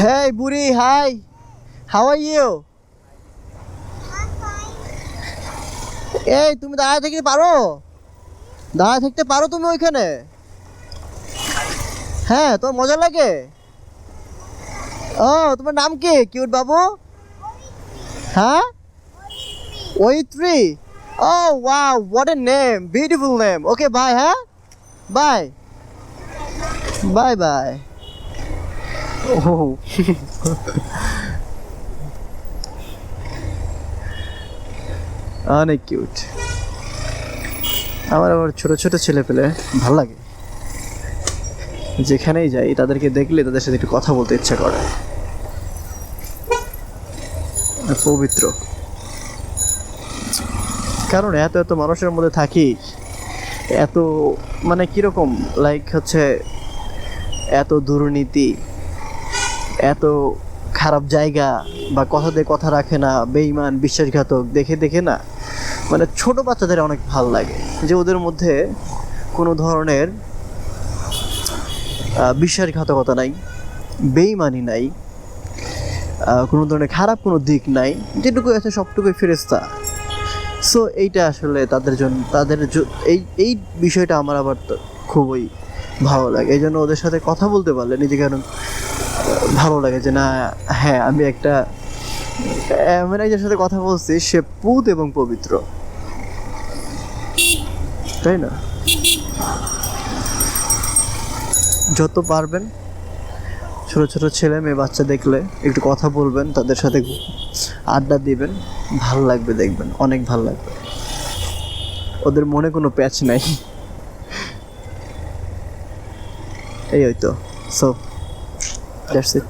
Hey, Buri, hi. How are you? এই তুমি দাঁড়ায় থাকতে পারো? দাঁড়ায় থাকতে পারো তুমি ওইখানে? হ্যাঁ, তোমার মজা লাগে? ও, তোমার নাম কি কিউট বাবু? হ্যাঁ, ওইত্রি। ও wow, what a name, beautiful name. Okay bye, হ্যাঁ বাই, বাই বাই। ও অনেক কিউট। আমার আবার ছোট ছোট ছেলে পেলে ভাল লাগে, যেখানেই যাই তাদেরকে দেখলে তাদের সাথে একটু কথা বলতে ইচ্ছা করে। আর পবিত্র, কারণ এত এত মানুষের মধ্যে থাকি, এত মানে কিরকম লাইক হচ্ছে, এত দুর্নীতি, এত খারাপ জায়গা, বা কথা দিয়ে কথা রাখে না, বেঈমান বিশ্বাসঘাতক দেখে দেখে না, মানে ছোট বাচ্চাদের অনেক ভাল লাগে যে ওদের মধ্যে কোনো ধরনের বিশ্বাসঘাতকতা নাই, বেঈমানি নাই, কোনো ধরনের খারাপ কোনো দিক নাই, যেটুকু আছে সবটুকুই ফেরেশতা। সো এইটা আসলে তাদের জন্য, এই এই বিষয়টা আমার আবার তো খুবই ভালো লাগে। এই জন্য ওদের সাথে কথা বলতে পারলে নিজেকে আরো ভালো লাগে যে না, হ্যাঁ আমি একটা এমন একজনের সাথে কথা বলছি, সে পুত এবং পবিত্র, তাই না? যত পারবেন ছোট ছোট ছেলে মেয়ে বাচ্চা দেখলে একটু কথা বলবেন, তাদের সাথে আড্ডা দিবেন, ভালো লাগবে, দেখবেন অনেক ভালো লাগবে। ওদের মনে কোনো প্যাচ নাই, এই হয়তো। So that's it.